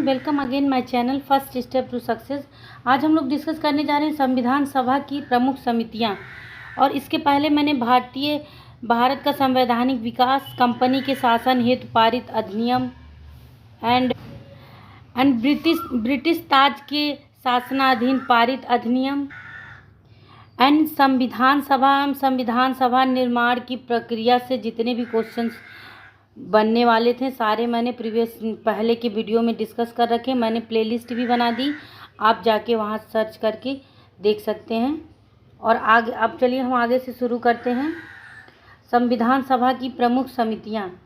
Welcome again my channel first step to success. आज हम लोग डिस्कस करने जा रहे हैं संविधान सभा की प्रमुख समितियां। और इसके पहले मैंने भारत का संवैधानिक विकास, कंपनी के शासन हेतु पारित अधिनियम एंड ब्रिटिश ताज के शासनाधीन पारित अधिनियम एंड संविधान सभा निर्माण की प्रक्रिया से जितने भी क्वेश्चंस बनने वाले थे सारे मैंने पहले के वीडियो में डिस्कस कर रखे। मैंने प्लेलिस्ट भी बना दी, आप जाके वहाँ सर्च करके देख सकते हैं। और आगे अब चलिए हम आगे से शुरू करते हैं। संविधान सभा की प्रमुख समितियाँ।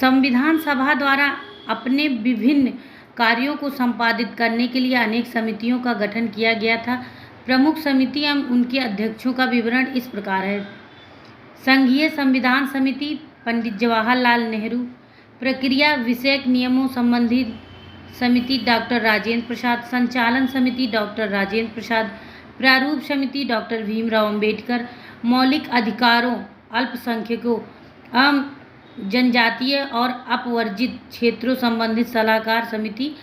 संविधान सभा द्वारा अपने विभिन्न कार्यों को संपादित करने के लिए अनेक समितियों का गठन किया गया था। प्रमुख समिति एवं उनके अध्यक्षों का विवरण इस प्रकार है। संघीय संविधान समिति पंडित जवाहरलाल नेहरू, प्रक्रिया विषयक नियमों संबंधी समिति डॉक्टर राजेंद्र प्रसाद, संचालन समिति डॉक्टर राजेंद्र प्रसाद, प्रारूप समिति डॉक्टर भीमराव अंबेडकर, मौलिक अधिकारों, अल्पसंख्यकों एवं जनजातीय और अपवर्जित क्षेत्रों संबंधित सलाहकार समिति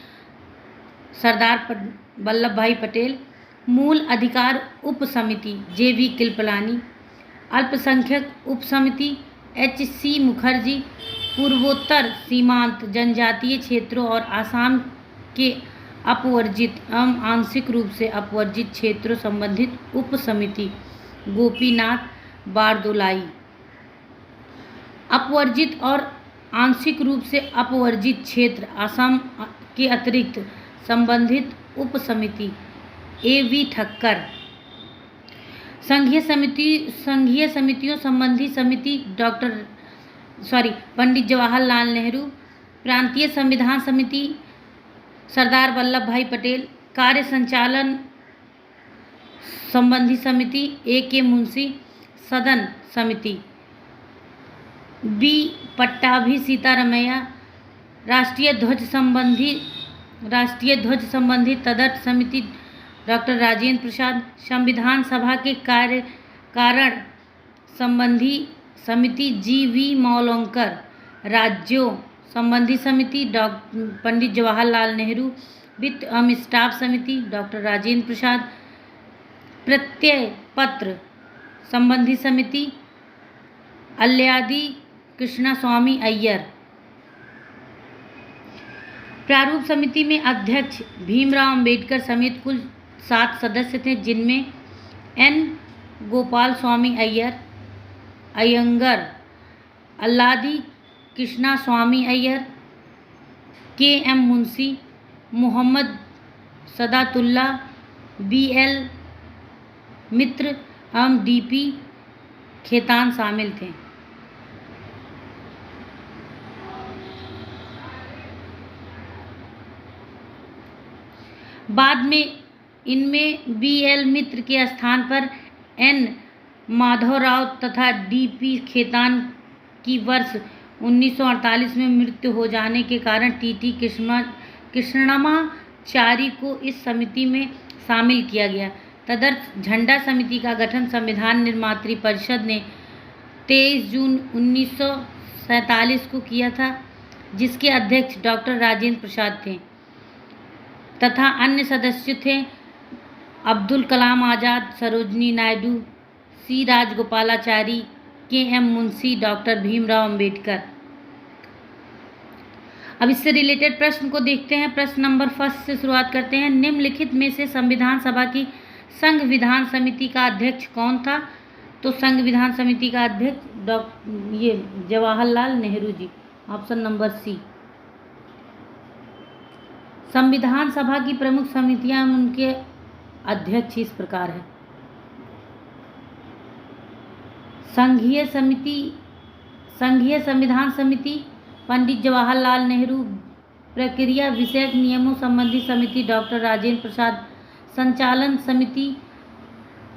सरदार वल्लभ भाई पटेल, मूल अधिकार उप समिति JV कृपलानी, अल्पसंख्यक उप समिति HC मुखर्जी, पूर्वोत्तर सीमांत जनजातीय क्षेत्रों और आसाम के अपवर्जित एवं आंशिक रूप से अपवर्जित क्षेत्रों संबंधित उप समिति गोपीनाथ बारदोलाई, अपवर्जित और आंशिक रूप से अपवर्जित क्षेत्र आसाम के अतिरिक्त संबंधित उप समिति AV ठक्कर, संघीय समितियों संबंधी समिति पंडित जवाहरलाल नेहरू, प्रांतीय संविधान समिति सरदार वल्लभ भाई पटेल, कार्य संचालन संबंधी समिति AK मुंशी, सदन समिति B पट्टाभी सीतारमैया, राष्ट्रीय ध्वज संबंधी तदर्थ समिति डॉक्टर राजेंद्र प्रसाद, संविधान सभा के कारण संबंधी समिति GV मौलंकर, राज्यों संबंधी समिति पंडित जवाहरलाल नेहरू, वित्त एवं स्टाफ समिति डॉक्टर राजेंद्र प्रसाद, प्रत्यय पत्र संबंधी समिति अल्लादी कृष्णस्वामी अय्यर, प्रारूप समिति में अध्यक्ष भीमराव अंबेडकर समेत कुल 7 सदस्य थे, जिनमें N गोपाल स्वामी अयंगर, अल्लादी कृष्णा स्वामी अय्यर, KM मुंशी, मोहम्मद सदातुल्ला, BL मित्र एवं DP खेतान शामिल थे। बाद में इनमें BL मित्र के स्थान पर N माधवराव तथा DP खेतान की वर्ष 1948 में मृत्यु हो जाने के कारण TT कृष्णमाचारी को इस समिति में शामिल किया गया। तदर्थ झंडा समिति का गठन संविधान निर्मात्री परिषद ने 23 जून 1947 को किया था, जिसके अध्यक्ष डॉक्टर राजेंद्र प्रसाद थे तथा अन्य सदस्य थे Abdul Kalam Azad, Sarojini Naidu, C Rajagopalachari, KM Munshi, doctor Bhimrao Ambedkar. अब इससे रिलेटेड प्रश्न को देखते हैं। प्रश्न नंबर 1 से शुरुआत करते हैं। निम्नलिखित में से संविधान सभा की संघ विधान समिति का अध्यक्ष कौन था? तो संघ विधान समिति का अध्यक्ष Jawaharlal Nehru ji, option number C। संविधान सभा की प्रमुख समितियां उनके अध्यक्ष इस प्रकार है। संघीय संविधान समिति पंडित जवाहरलाल नेहरू, प्रक्रिया विषयक नियमों संबंधी समिति डॉक्टर राजेंद्र प्रसाद, संचालन समिति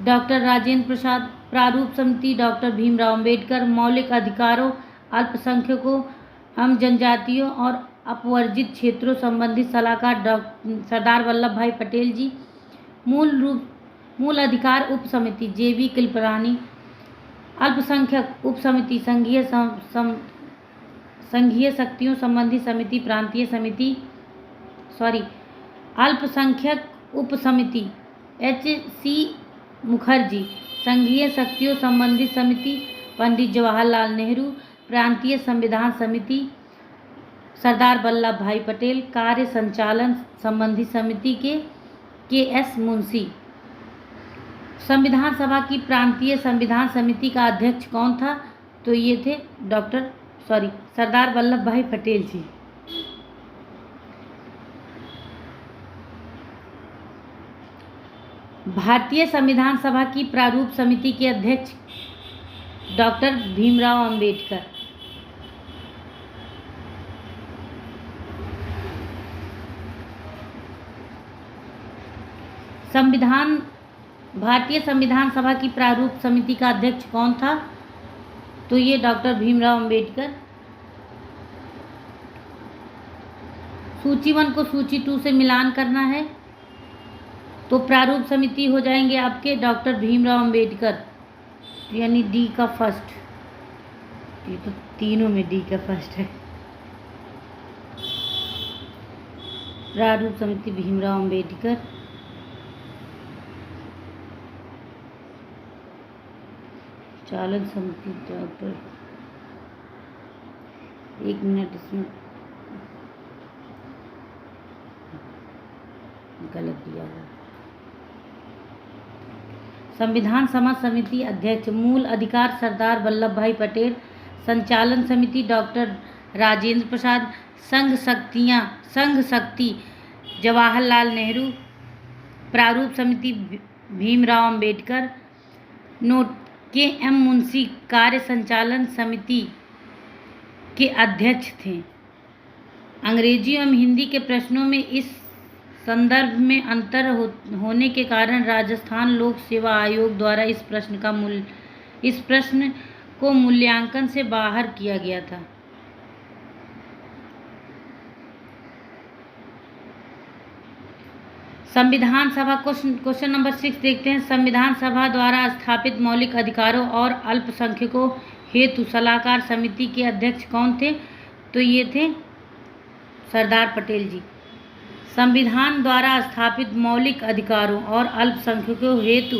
डॉक्टर राजेंद्र प्रसाद, प्रारूप समिति डॉक्टर भीमराव अंबेडकर, मौलिक अधिकारों, अल्पसंख्यकों एवं जनजातियों और अपवर्जित क्षेत्रों संबंधी सलाहकार सरदार वल्लभ भाई पटेल जी, मूल अधिकार उप समिति JV कृपलानी, अल्पसंख्यक उप समिति संघीय संघीय शक्तियों संबंधी समिति, प्रांतीय समिति अल्पसंख्यक उप समिति H.C. मुखर्जी, संघीय शक्तियों संबंधी समिति पंडित जवाहरलाल नेहरू, प्रांतीय संविधान समिति सरदार वल्लभ भाई पटेल, कार्य संचालन संबंधी समिति के K.S. मुंशी। संविधान सभा की प्रांतीय संविधान समिति का अध्यक्ष कौन था? तो ये थे सरदार वल्लभ भाई पटेल जी। भारतीय संविधान सभा की प्रारूप समिति के अध्यक्ष डॉक्टर भीमराव अंबेडकर। भारतीय संविधान सभा की प्रारूप समिति का अध्यक्ष कौन था? तो ये डॉक्टर भीमराव अंबेडकर। सूची 1 को सूची 2 से मिलान करना है तो प्रारूप समिति हो जाएंगे आपके डॉक्टर भीमराव अंबेडकर, यानी डी का फर्स्ट। ये तो तीनों में डी का फर्स्ट है। प्रारूप समिति भीमराव अंबेडकर। चालन समिति डॉक्टर, 1 मिनट, इसमें गलत दिया हुआ। संविधान सभा समिति अध्यक्ष मूल अधिकार सरदार वल्लभ भाई पटेल, संचालन समिति डॉक्टर राजेंद्र प्रसाद, संघ शक्ति जवाहरलाल नेहरू, प्रारूप समिति भीमराव अंबेडकर, नोट K.M. मुंशी कार्य संचालन समिति के अध्यक्ष थे। अंग्रेजी एवं हिंदी के प्रश्नों में इस संदर्भ में अंतर होने के कारण राजस्थान लोक सेवा आयोग द्वारा इस प्रश्न को मूल्यांकन से बाहर किया गया था। संविधान सभा क्वेश्चन नंबर 6 देखते हैं। संविधान सभा द्वारा स्थापित मौलिक अधिकारों और अल्पसंख्यकों हेतु सलाहकार समिति के अध्यक्ष कौन थे? तो ये थे सरदार पटेल जी। संविधान द्वारा स्थापित मौलिक अधिकारों और अल्पसंख्यकों हेतु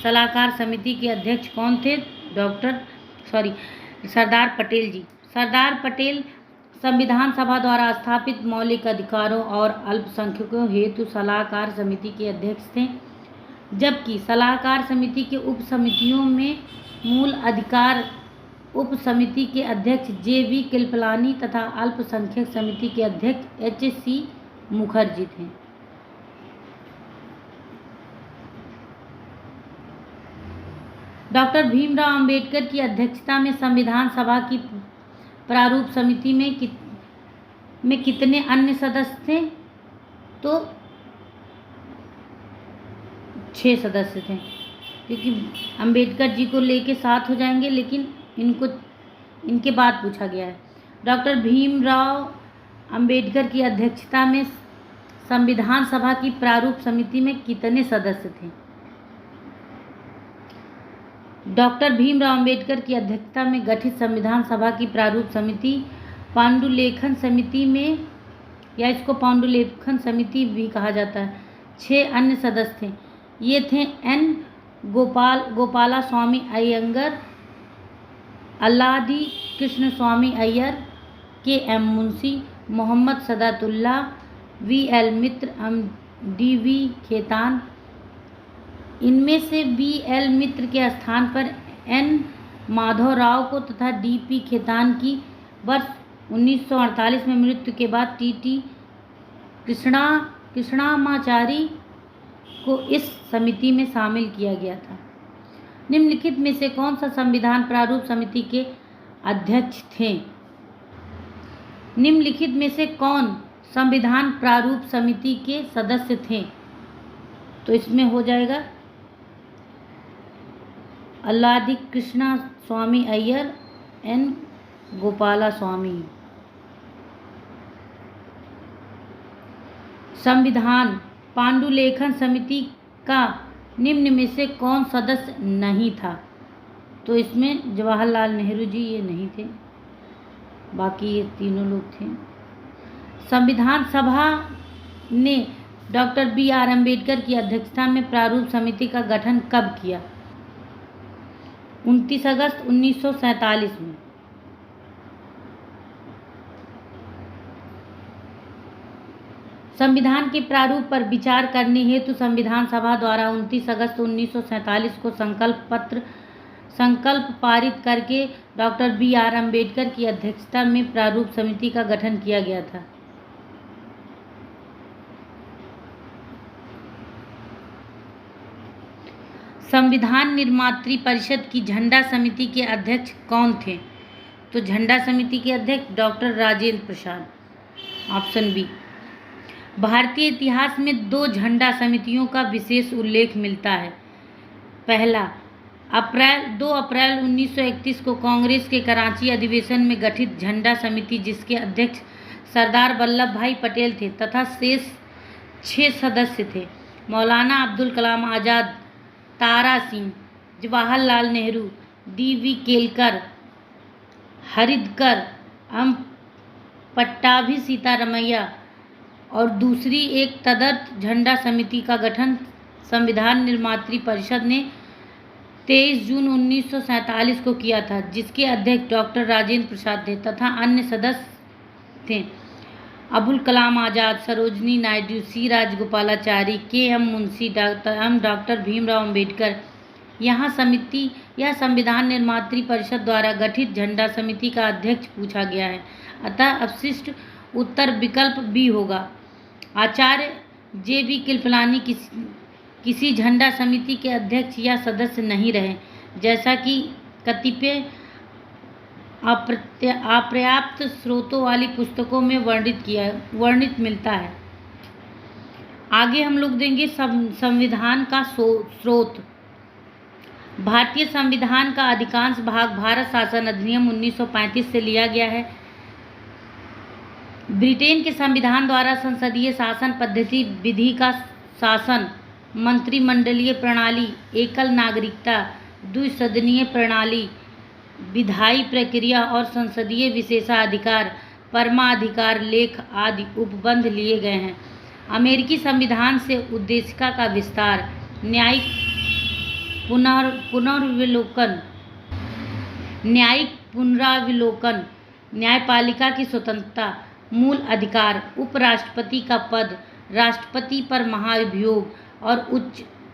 सलाहकार समिति के अध्यक्ष कौन थे? सरदार पटेल जी। सरदार पटेल संविधान सभा द्वारा स्थापित मौलिक अधिकारों और अल्पसंख्यकों हेतु सलाहकार समिति के अध्यक्ष थे, जबकि सलाहकार समिति के उप समितियों में मूल अधिकार उप समिति के अध्यक्ष J.V. कृपलानी तथा अल्पसंख्यक समिति के अध्यक्ष H.C. मुखर्जी थे। डॉक्टर भीमराव अंबेडकर की अध्यक्षता में संविधान सभा की प्रारूप समिति में कितने अन्य सदस्य थे? तो 6 सदस्य थे, क्योंकि अंबेडकर जी को लेके 7 हो जाएंगे, लेकिन इनके बाद पूछा गया है। डॉक्टर भीमराव अंबेडकर की अध्यक्षता में संविधान सभा की प्रारूप समिति में कितने सदस्य थे? डॉक्टर भीमराव अंबेडकर की अध्यक्षता में गठित संविधान सभा की प्रारूप समिति पांडुलेखन समिति में, या इसको पांडुलेखन समिति भी कहा जाता है, 6 अन्य सदस्य थे। ये थे N. गोपाला स्वामी अयंगर, अल्लादी कृष्ण स्वामी अय्यर, K.M. मुंशी, मोहम्मद सदातुल्ला, V.L. मित्र, D.V. खेतान। इनमें से V.L. मित्र के स्थान पर N. माधवराव को तथा D.P. खेतान की वर्ष 1948 में मृत्यु के बाद T.T. कृष्णामाचारी को इस समिति में शामिल किया गया था। निम्नलिखित में से कौन सा संविधान प्रारूप समिति के अध्यक्ष थे? निम्नलिखित में से कौन संविधान प्रारूप समिति के सदस्य थे? तो इसमें हो जाएगा अल्लादी कृष्णा स्वामी अय्यर, N. गोपाला स्वामी। संविधान पांडुलेखन समिति का निम्न में से कौन सदस्य नहीं था? तो इसमें जवाहरलाल नेहरू जी ये नहीं थे। बाकी ये तीनों लोग थे। संविधान सभा ने डॉक्टर BR अम्बेडकर की अध्यक्षता में प्रारूप समिति का गठन कब किया? 29 अगस्त 1947 में। संविधान के प्रारूप पर विचार करने हेतु संविधान सभा द्वारा 29 अगस्त 1947 को संकल्प पारित करके डॉक्टर BR अम्बेडकर की अध्यक्षता में प्रारूप समिति का गठन किया गया था। संविधान निर्मात्री परिषद की झंडा समिति के अध्यक्ष कौन थे? तो झंडा समिति के अध्यक्ष doctor Rajendra Prasad, option B. भारतीय इतिहास में 2 झंडा समितियों का विशेष उल्लेख मिलता है। पहला, 2 अप्रैल 1931 को कांग्रेस के कराची अधिवेशन में गठित झंडा समिति, जिसके अध्यक्ष सरदार वल्लभ भाई पटेल थे तथा शेष 6 सदस्य थे। मौलाना अब्दुल कलाम आज़ाद, तारा सिंह, जवाहरलाल नेहरू, DV केलकर, हरिदकर, पट्टाभी सीतारमैया और दूसरी एक तदर्थ झंडा समिति का गठन संविधान निर्मात्री परिषद ने 23 जून 1947 को किया था, जिसके अध्यक्ष डॉक्टर राजेंद्र प्रसाद थे तथा अन्य सदस्य थे Abul Kalam Azad, Sarojini Naidu, C Rajagopalachari, KM Munshi, doctor Bhimrao Ambedkar. यह संविधान निर्मात्री परिषद द्वारा गठित झंडा समिति का अध्यक्ष पूछा गया है, अतः अवशिष्ट उत्तर विकल्प बी होगा। आचार्य JB कृपलानी किसी झंडा समिति के अध्यक्ष या सदस्य नहीं रहे, जैसा कि कतिपय अपर्याप्त स्रोतों वाली पुस्तकों में वर्णित मिलता है। आगे हम लोग देंगे संविधान का स्रोत। भारतीय संविधान का अधिकांश भाग भारत शासन अधिनियम 1935 से लिया गया है। ब्रिटेन के संविधान द्वारा संसदीय शासन पद्धति, विधि का शासन, मंत्रिमंडलीय प्रणाली, एकल नागरिकता, द्विसदनीय प्रणाली, विधायी प्रक्रिया और संसदीय विशेषाधिकार, परमाधिकार लेख आदि उपबंध लिए गए हैं। अमेरिकी संविधान से उद्देशिका का विस्तार, न्यायिक पुनरावलोकन, न्यायपालिका की स्वतंत्रता, मूल अधिकार, उपराष्ट्रपति का पद, राष्ट्रपति पर महाभियोग और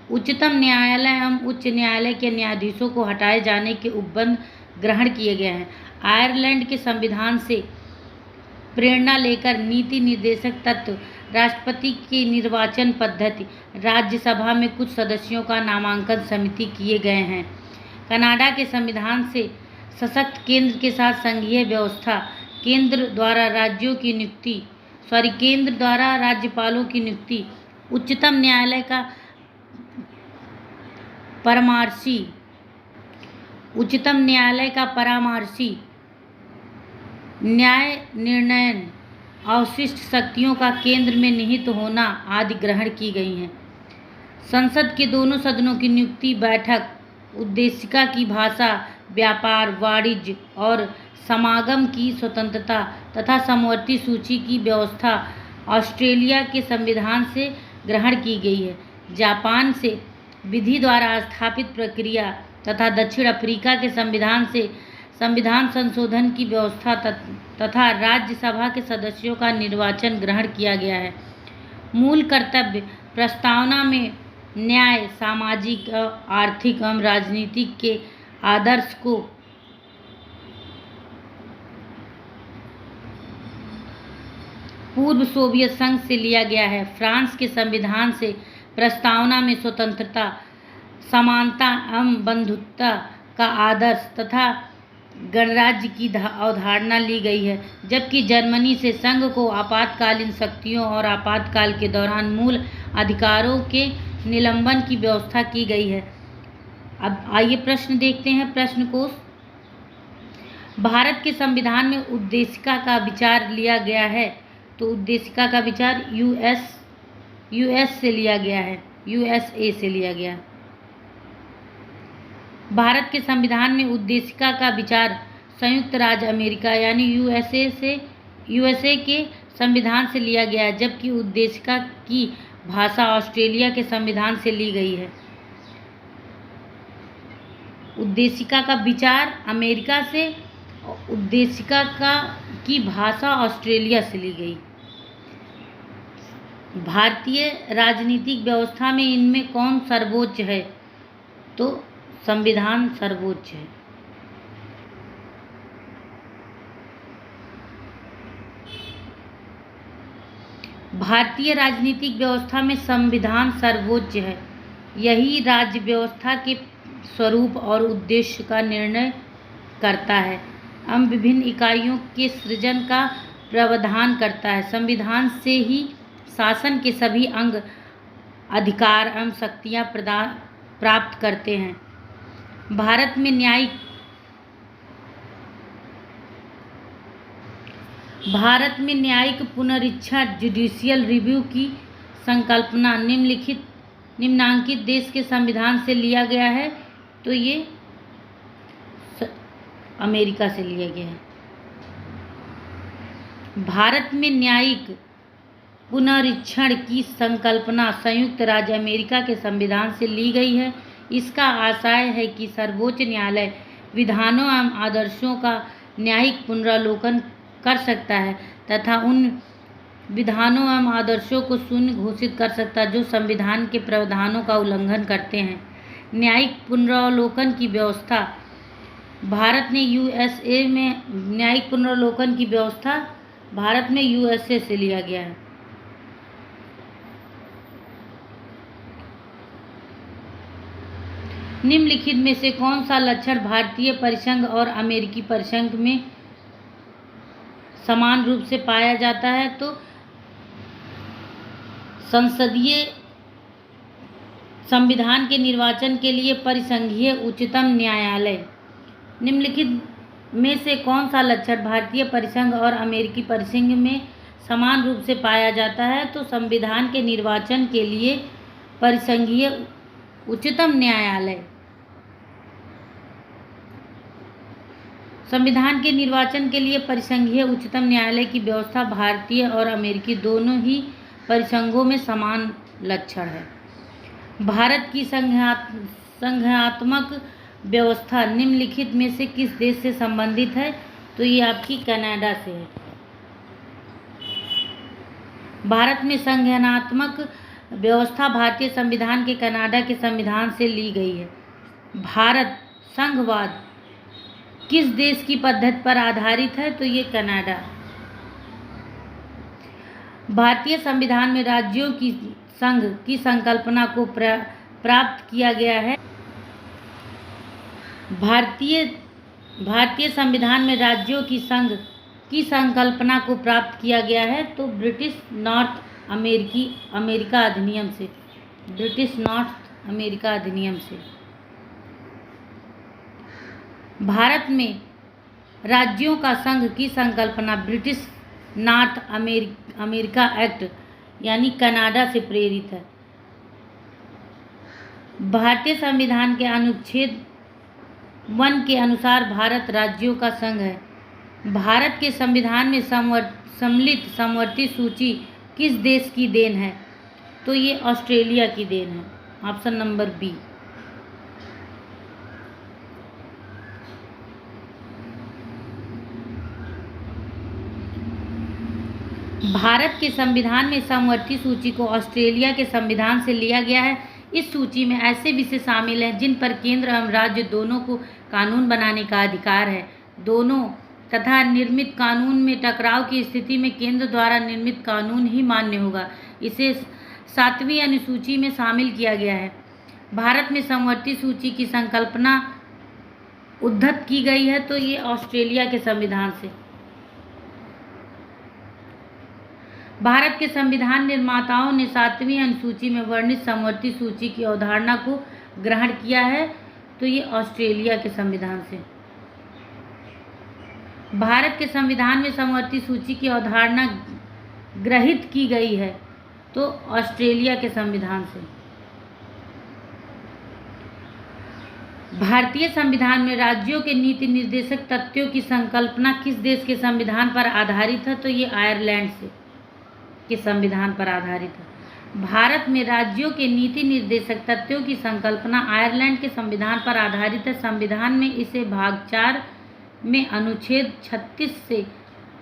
उच्चतम न्यायालय एवं उच्च न्यायालय के न्यायाधीशों को हटाए जाने के उपबंध ग्रहण किए गए हैं। आयरलैंड के संविधान से प्रेरणा लेकर नीति निर्देशक तत्व, राष्ट्रपति की निर्वाचन पद्धति, राज्यसभा में कुछ सदस्यों का नामांकन समिति किए गए हैं। कनाडा के संविधान से सशक्त केंद्र के साथ संघीय व्यवस्था, केंद्र द्वारा राज्यपालों की नियुक्ति, उच्चतम न्यायालय का परामर्शी न्याय निर्णयन, अवशिष्ट शक्तियों का केंद्र में निहित होना आदि ग्रहण की गई हैं। संसद के दोनों सदनों की नियुक्ति, बैठक, उद्देशिका की भाषा, व्यापार, वाणिज्य और समागम की स्वतंत्रता तथा समवर्ती सूची की व्यवस्था ऑस्ट्रेलिया के संविधान से ग्रहण की गई है। जापान से विधि द्वारा स्थापित प्रक्रिया तथा दक्षिण अफ्रीका के संविधान से संविधान संशोधन की व्यवस्था तथा राज्यसभा के सदस्यों का निर्वाचन ग्रहण किया गया है। मूल कर्तव्य प्रस्तावना में न्याय, सामाजिक, आर्थिक एवं राजनीतिक के आदर्श को पूर्व सोवियत संघ से लिया गया है। फ्रांस के संविधान से प्रस्तावना में स्वतंत्रता, समानता एवं बंधुत्व का आदर्श तथा गणराज्य की अवधारणा ली गई है, जबकि जर्मनी से संघ को आपातकालीन शक्तियों और आपातकाल के दौरान मूल अधिकारों के निलंबन की व्यवस्था की गई है। अब आइए प्रश्न देखते हैं। प्रश्न कोश। भारत के संविधान में उद्देशिका का विचार लिया गया है, तो उद्देशिका का विचार यूएस से लिया गया है, USA से लिया गया। भारत के संविधान में उद्देशिका का विचार संयुक्त राज्य अमेरिका यानी यूएसए के संविधान से लिया गया है, जबकि उद्देशिका की भाषा ऑस्ट्रेलिया के संविधान से ली गई है। उद्देशिका का विचार अमेरिका से, उद्देशिका की भाषा ऑस्ट्रेलिया से ली गई। भारतीय राजनीतिक व्यवस्था में इनमें कौन सर्वोच्च है? तो संविधान सर्वोच्च है। भारतीय राजनीतिक व्यवस्था में संविधान सर्वोच्च है। यही राज्य व्यवस्था के स्वरूप और उद्देश्य का निर्णय करता है एवं विभिन्न इकाइयों के सृजन का प्रावधान करता है। संविधान से ही शासन के सभी अंग अधिकार एवं शक्तियाँ प्राप्त करते हैं। भारत में न्यायिक पुनरीक्षण जुडिशियल रिव्यू की संकल्पना निम्नांकित देश के संविधान से लिया गया है। तो ये अमेरिका से लिया गया है। भारत में न्यायिक पुनरीक्षण की संकल्पना संयुक्त राज्य अमेरिका के संविधान से ली गई है। इसका आशय है कि सर्वोच्च न्यायालय विधानों एवं आदर्शों का न्यायिक पुनरावलोकन कर सकता है तथा उन विधानों एवं आदर्शों को शून्य घोषित कर सकता है जो संविधान के प्रावधानों का उल्लंघन करते हैं। न्यायिक पुनरावलोकन की व्यवस्था भारत में यूएसए में न्यायिक पुनरावलोकन की व्यवस्था भारत में यूएसए से लिया गया है। निम्नलिखित में से कौन सा लक्षण भारतीय परिसंघ और अमेरिकी परिसंघ में समान रूप से पाया जाता है? तो संसदीय संविधान के निर्वाचन के लिए परिसंघीय उच्चतम न्यायालय। निम्नलिखित में से कौन सा लक्षण भारतीय परिसंघ और अमेरिकी परिसंघ में समान रूप से पाया जाता है? तो संविधान के निर्वाचन के लिए परिसंघीय उच्चतम न्यायालय। संविधान के निर्वाचन के लिए परिसंघीय उच्चतम न्यायालय की व्यवस्था भारतीय और अमेरिकी दोनों ही परिसंघों में समान लक्षण है। भारत की संघात्मक व्यवस्था निम्नलिखित में से किस देश से संबंधित है? तो ये आपकी कनाडा से है। भारत में संघात्मक व्यवस्था भारतीय संविधान के कनाडा के संविधान से ली गई है। भारत संघवाद किस देश की पद्धति पर आधारित है? तो ये कनाडा। भारतीय संविधान में राज्यों की संघ की संकल्पना को प्राप्त किया गया है। भारतीय संविधान में राज्यों की संघ की संकल्पना को प्राप्त किया गया है। तो ब्रिटिश नॉर्थ अमेरिका अधिनियम से। ब्रिटिश नॉर्थ अमेरिका अधिनियम से भारत में राज्यों का संघ की संकल्पना ब्रिटिश नॉर्थ अमेरिका एक्ट यानी कनाडा से प्रेरित है। भारतीय संविधान के अनुच्छेद 1 के अनुसार भारत राज्यों का संघ है। भारत के संविधान में सम्मिलित समवर्ती सूची किस देश की देन है? तो ये ऑस्ट्रेलिया की देन है। Option number B. भारत के संविधान में समवर्ती सूची को ऑस्ट्रेलिया के संविधान से लिया गया है। इस सूची में ऐसे विषय शामिल हैं जिन पर केंद्र एवं राज्य दोनों को कानून बनाने का अधिकार है। दोनों तथा निर्मित कानून में टकराव की स्थिति में केंद्र द्वारा निर्मित कानून ही मान्य होगा। इसे 7वीं अनुसूची में शामिल किया गया है। भारत में समवर्ती सूची की संकल्पना उद्धत की गई है। तो ये ऑस्ट्रेलिया के संविधान से। भारत के संविधान निर्माताओं ने 7वीं अनुसूची में वर्णित समवर्ती सूची की अवधारणा को ग्रहण किया है। तो ये ऑस्ट्रेलिया के संविधान से। भारत के संविधान में समवर्ती सूची की अवधारणा ग्रहित की गई है। तो ऑस्ट्रेलिया के संविधान से। भारतीय संविधान में राज्यों के नीति निर्देशक तथ्यों की संकल्पना किस देश के संविधान पर आधारित है? तो ये आयरलैंड के संविधान पर आधारित है। भारत में राज्यों के नीति निर्देशक तथ्यों की संकल्पना आयरलैंड के संविधान पर आधारित है। संविधान में इसे भाग 4 में अनुच्छेद 36 से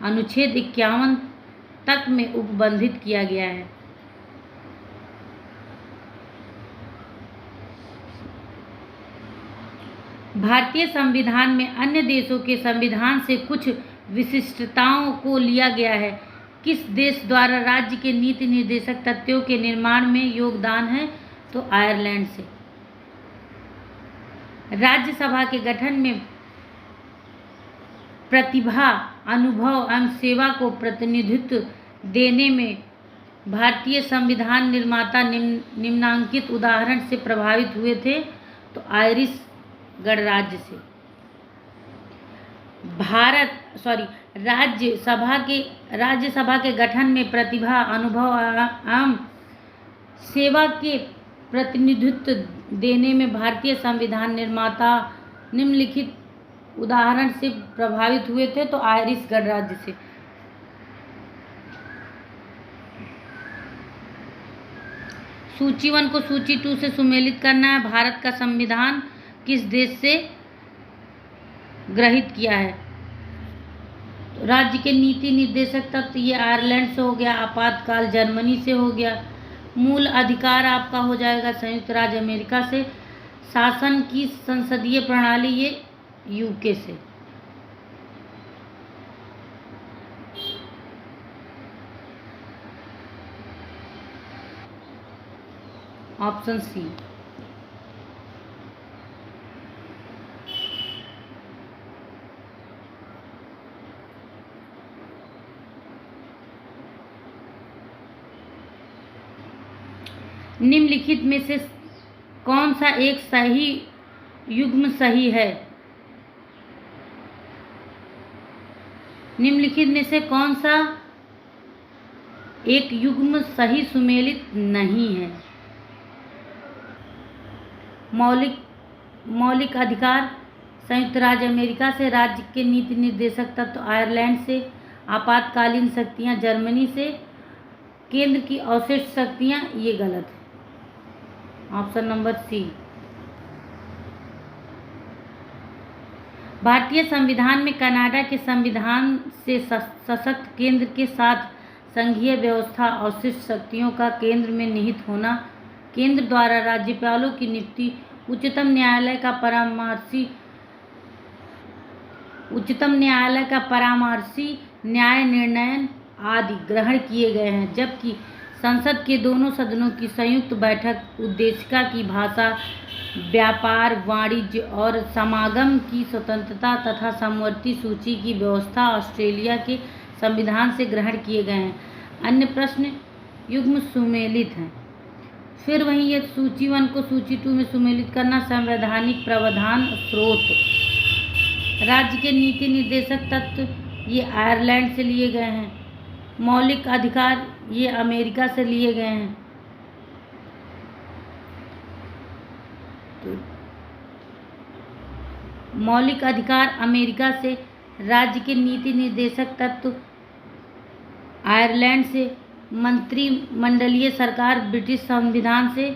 अनुच्छेद 51 तक में उपबंधित किया गया है। भारतीय संविधान में अन्य देशों के संविधान से कुछ विशिष्टताओं को लिया गया है। किस देश द्वारा राज्य के नीति निर्देशक तथ्यों के निर्माण में योगदान है? तो आयरलैंड से। राज्यसभा के गठन में प्रतिभा, अनुभव एवं सेवा को प्रतिनिधित्व देने में भारतीय संविधान निर्माता निम्नांकित उदाहरण से प्रभावित हुए थे? तो आयरिश गणराज्य से। राज्यसभा के गठन में प्रतिभा, अनुभव एवं सेवा के प्रतिनिधित्व देने में भारतीय संविधान निर्माता निम्नलिखित उदाहरण से प्रभावित हुए थे? तो आयरिश गणराज्य से। सूची 1 को सूची 2 से सुमेलित करना है। भारत का संविधान किस देश से ग्रहित किया है? राज्य के नीति निर्देशक तत्व ये आयरलैंड से हो गया। आपातकाल जर्मनी से हो गया। मूल अधिकार आपका हो जाएगा संयुक्त राज्य अमेरिका से। शासन की संसदीय प्रणाली ये यूके से। Option C. निम्नलिखित में से कौन सा एक सही युग्म सही है? निम्नलिखित में से कौन सा एक युग्म सही सुमेलित नहीं है? मौलिक अधिकार संयुक्त राज्य अमेरिका से। राज्य के नीति निर्देशक तत्व आयरलैंड से। आपातकालीन शक्तियां जर्मनी से। केंद्र की अवशिष्ट शक्तियां ये गलत है। Option number C. भारतीय संविधान में कनाडा के संविधान से सशक्त केंद्र के साथ संघीय व्यवस्था, अवशिष्ट शक्तियों का केंद्र में निहित होना, केंद्र द्वारा राज्यपालों की नियुक्ति, उच्चतम न्यायालय का परामर्शी न्याय निर्णय आदि ग्रहण किए गए हैं। जबकि संसद के दोनों सदनों की संयुक्त बैठक उद्देशिका की भाषा, व्यापार, वाणिज्य और समागम की स्वतंत्रता तथा समवर्ती सूची की व्यवस्था ऑस्ट्रेलिया के संविधान से ग्रहण किए गए हैं। अन्य प्रश्न युग्म सुमेलित हैं। फिर वहीं ये सूची 1 को सूची 2 में सुमेलित करना। संवैधानिक प्रावधान स्रोत राज्य के नीति निर्देशक तत्व ये आयरलैंड से लिए गए हैं। मौलिक अधिकार ये अमेरिका से लिए गए हैं। मौलिक अधिकार अमेरिका से, राज्य के नीति निर्देशक तत्व आयरलैंड से, मंत्रिमंडलीय सरकार ब्रिटिश संविधान से,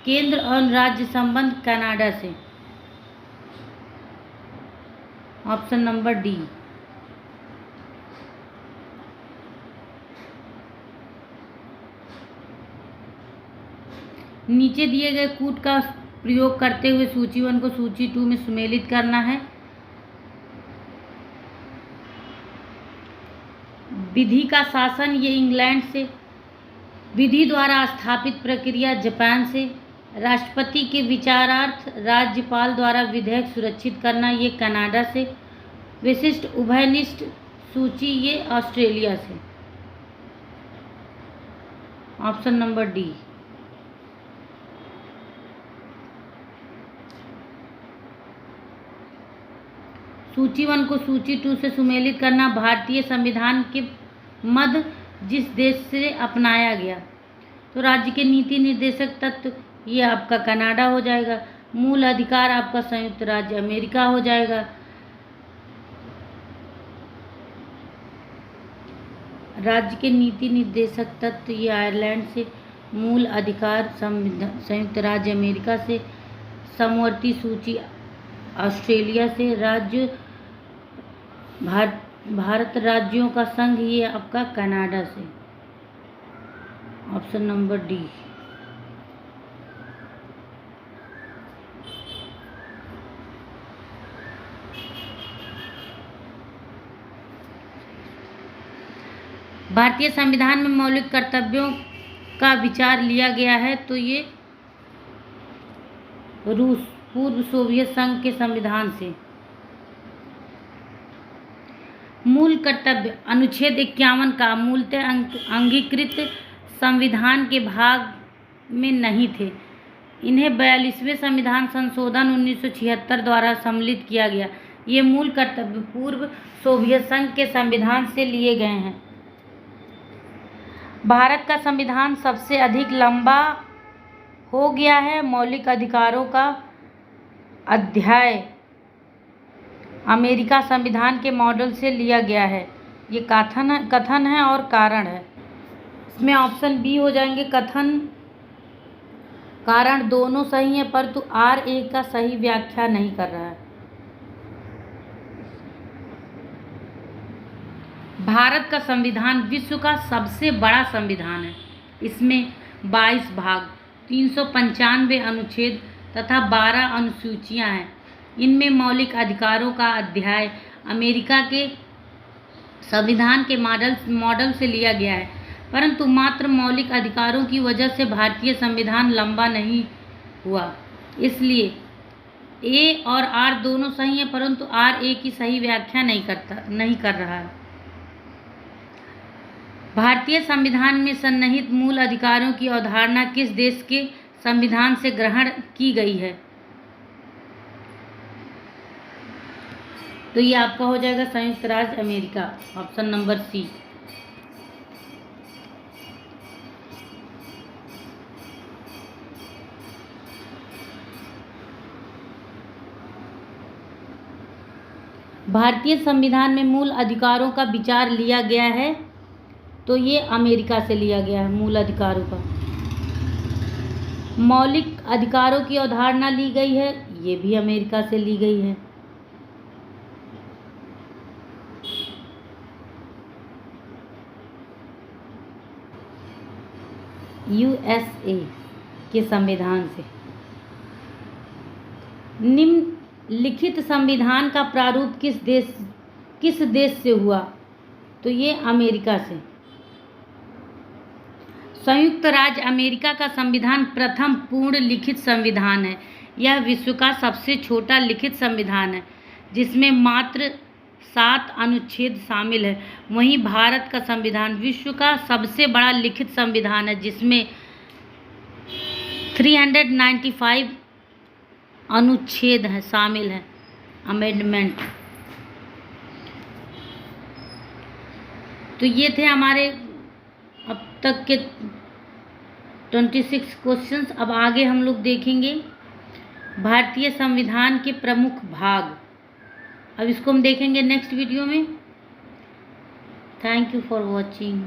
केंद्र और राज्य संबंध कनाडा से। Option number D. नीचे दिए गए कूट का प्रयोग करते हुए सूची 1 को सूची 2 में सुमेलित करना है। विधि का शासन ये इंग्लैंड से। विधि द्वारा स्थापित प्रक्रिया जापान से। राष्ट्रपति के विचारार्थ राज्यपाल द्वारा विधेयक सुरक्षित करना ये कनाडा से। विशिष्ट उभयनिष्ठ सूची ये ऑस्ट्रेलिया से। Option number D. सूची 1 को सूची 2 से सुमेलित करना। भारतीय संविधान के मध्य जिस देश से अपनाया गया, तो राज्य के नीति निर्देशक तत्व ये आपका कनाडा हो जाएगा। मूल अधिकार आपका संयुक्त राज्य अमेरिका हो जाएगा। राज्य के नीति निर्देशक तत्व ये आयरलैंड से, मूल अधिकार संयुक्त राज्य अमेरिका से, समवर्ती सूची ऑस्ट्रेलिया से, राज्य भारत राज्यों का संघ ये आपका कनाडा से। Option number D. भारतीय संविधान में मौलिक कर्तव्यों का विचार लिया गया है तो ये रूस पूर्व सोवियत संघ के संविधान से। मूल कर्तव्य अनुच्छेद 51 का मूलतः अंगीकृत संविधान के भाग में नहीं थे। इन्हें 42वें संविधान संशोधन 1976 द्वारा सम्मिलित किया गया। ये मूल कर्तव्य पूर्व सोवियत संघ के संविधान से लिए गए हैं। भारत का संविधान सबसे अधिक लंबा हो गया है। मौलिक अधिकारों का अध्याय अमेरिका संविधान के मॉडल से लिया गया है। ये कथन है और कारण है। इसमें ऑप्शन बी हो जाएंगे। कथन कारण दोनों सही है परंतु RA का सही व्याख्या नहीं कर रहा है। भारत का संविधान विश्व का सबसे बड़ा संविधान है। इसमें 22 भाग, 395 अनुच्छेद तथा 12 अनुसूचियां हैं। इनमें मौलिक अधिकारों का अध्याय अमेरिका के संविधान के मॉडल से लिया गया है, परंतु मात्र मौलिक अधिकारों की वजह से भारतीय संविधान लंबा नहीं हुआ। इसलिए A और R दोनों सही हैं परंतु RA की सही व्याख्या नहीं कर रहा है। भारतीय संविधान में सन्निहित मूल अधिकारों की अवधारणा किस देश के संविधान से ग्रहण की गई है? तो ये आपका हो जाएगा संयुक्त राज्य अमेरिका। Option number C. भारतीय संविधान में मूल अधिकारों का विचार लिया गया है तो ये अमेरिका से लिया गया है। मूल अधिकारों का मौलिक अधिकारों की अवधारणा ली गई है, ये भी अमेरिका से ली गई है। USA के संविधान से। निम्नलिखित संविधान का प्रारूप किस देश से हुआ? तो ये अमेरिका से। संयुक्त राज्य अमेरिका का संविधान प्रथम पूर्ण लिखित संविधान है। यह विश्व का सबसे छोटा लिखित संविधान है जिसमें मात्र 7 अनुच्छेद शामिल है। वहीं भारत का संविधान विश्व का सबसे बड़ा लिखित संविधान है जिसमें 395 अनुच्छेद हैं शामिल हैं, अमेंडमेंट। तो ये थे हमारे अब तक के 26 क्वेश्चंस। अब आगे हम लोग देखेंगे भारतीय संविधान के प्रमुख भाग। अब इसको हम देखेंगे नेक्स्ट वीडियो में। Thank you for watching.